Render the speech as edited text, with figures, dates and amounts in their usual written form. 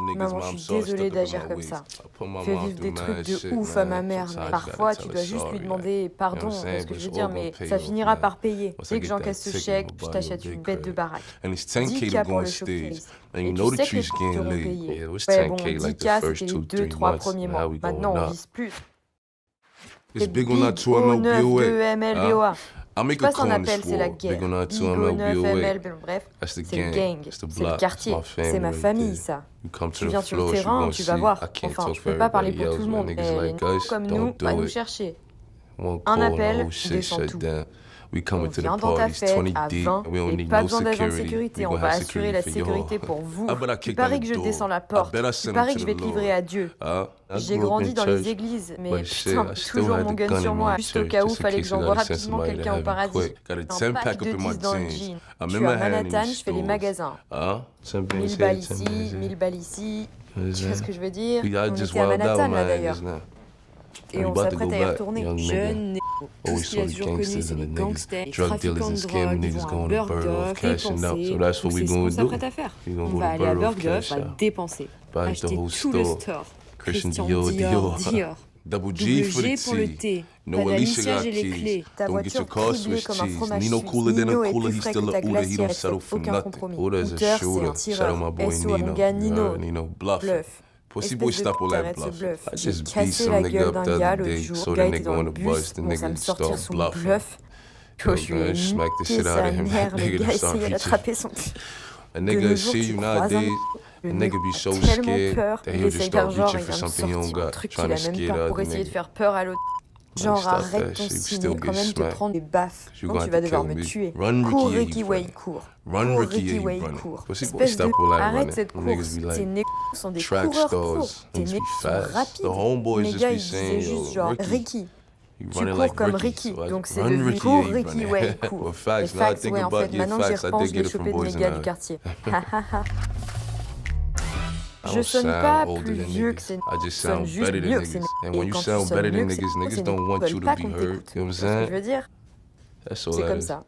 niggas, Maman, man, je I'm suis sorry, désolée stuck up in d'agir my comme ways. ça. I put my Fais mom vivre through des trucs mad de shit, ouf à ma man. mère. Sometimes you Parfois, gotta tu tell dois her juste lui sorry, demander like, pardon. you know what I'm Tu saying? vois ce que But je veux it's dire, all mais gonna pay ça off, finira man. par payer. Once I Dès que get that j'encaisse ce ticket, chèque, I'ma je buy you a t'achète big une bête de crib. baraque. And it's 10K to 10K go pour on le stage. showcase. And you Et tu know the sais que les tree's trucs getting t'auront laid. payé. Yeah, it was Ouais, bon, 10K like the 10K, first c'était les 2-3 2-3 months. premiers Now mois. we Maintenant, going on up. vise plus. It's C'est big on that Big 2 O9 MLBOA. 2 MLBOA. I'll Je make sais a pas si on corner appelle, c'est la swore. Big guerre. on that 2 Big O9 MLBOA. ML, bref, That's the c'est le gang. gang, It's the c'est le block. It's quartier, my c'est family ma right famille, there. ça. You come to Tu the viens sur le floor, you terrain, gonna tu see. vas voir. I can't Enfin, talk je for peux pas parler everybody pour tout else, le but monde, niggas mais les like us comme nous, don't va do nous it. chercher. One Un call, appel, whole shit descends shut tout. down. We On coming to the vient dans ta parties fête 20 à deep, 20 and we don't et need pas no besoin d'agent de security. sécurité. We On gonna va have assurer la security for sécurité y'all. pour vous. I bet I Il kicked paraît down que the je door. descends la I porte. bet I Il sent him paraît to que je the vais te livrer Lord. à Dieu. I J'ai grew up grandi in dans les church, églises, mais but shit, putain, I still toujours had mon the gun gun sur in moi, my juste au church, cas où just in fallait que case I j'envoie gotta send rapidement somebody to quelqu'un au heaven paradis. quick. Got a Un 10 pack pack de up in my 10 dans le jeans. jean. I Je suis remember à having Manhattan, these je fais les stores. magasins. 10 bands 1000 here, balles 10 ici, bands here. 1000 balles ici. You know Tu vois ce que je veux dire? We got On just était à wild out, Manhattan là man, d'ailleurs. just now. Et You on about to s'apprête go à y back, retourner. young nigga. Jeune Always tout ce qu'il a saw the toujours connu, gangsters c'est and les the niggas, gangsters, les drug trafiquants dealers de and scamming drogue, ils niggas vont à going to Bergdorf, Bergdorf, cashing out. dépenser. So that's what Donc we c'est ce qu'on gonna do. s'apprête à faire. We gonna On go va to aller à Bergdorf, Bergdorf, cash on va out. dépenser, Buy the acheter whole tout le store. store. Christian Christian Dior, Dior, Dior. Dior. Double Double G for the G pour le tea. thé. No, Pas Alicia d'Alicia, got j'ai les keys. clés. Ta Don't get voiture your car criblée Swiss comme un cheese. fromage Nino suisse. cooler than Nino a est cooler. plus He's frais still que a ta Uda. He glacière, don't elle settle fait for aucun nothing. compromis. Uda's a Hooter, c'est shooter. un Shout out tireur. my boy SO, mon Nino. gars You Nino. heard Nino bluffing. Bluff. Pussy Espèce boy, de stop all pute, that arrête ce bluffing. bluff. I J'ai just beat cassé some la nigga gueule up d'un the gars other l'autre day. jour. So Le the gars était nigga dans on le the bus, bus, the il commence à nigga me sortir start son bluffing. bluff. Yo, Je lui man, ai smack the niqué shit out sa of him. mère. Le Nigga gars just start essayait reaching. d'attraper son... A De nigga nos will jours, see tu you croises un nowadays. le A mec nigga be a so tellement scared peur, that il he'll just essaye faire start genre, reaching il for vient me something you don't sortir un got, truc trying qu'il to a même scare pas the pour other essayer de nigga. faire peur à l'autre. Genre, stop arrête that ton shit, you ciné, still quand get même te smacked. prendre des baffes. You Non, gonna tu have vas to devoir kill me me. tuer. Run, Cours, Ricky, yeah, Ricky you Way, running. cours. Run, Cours, Ricky, yeah, Ricky you Way, running. cours. Pussy boy, Espèce de... stop all that Arrête running. cette Them niggas course. be Tes like négros sont des track coureurs pro. stars. Tes Niggas be négros sont fast. rapides. The homeboys Mes just gars, be ils disaient saying, juste yo, genre, Ricky. Ricky. You Tu running cours like comme Ricky. Ricky, So I donc c'est run, devenu Ricky, cours, yeah, you Ricky, running. ouais, Well, cours. Les facts. Now I facts, think ouais, en about fait, your maintenant que j'y facts, I repense, did je get l'ai it from chopé de mes boys and gars du I. quartier. I Je don't sonne sound pas older plus than vieux que niggas. ces I just sonne sound juste better than mieux que ces niggas. And Et when you quand tu sound sonnes better mieux than que ces niggas, c'est niggas des don't want veulent you to pas be qu'on heard. t'écoute. You know what I'm Tu vois ce que je saying? veux dire? That's all C'est that comme is. ça.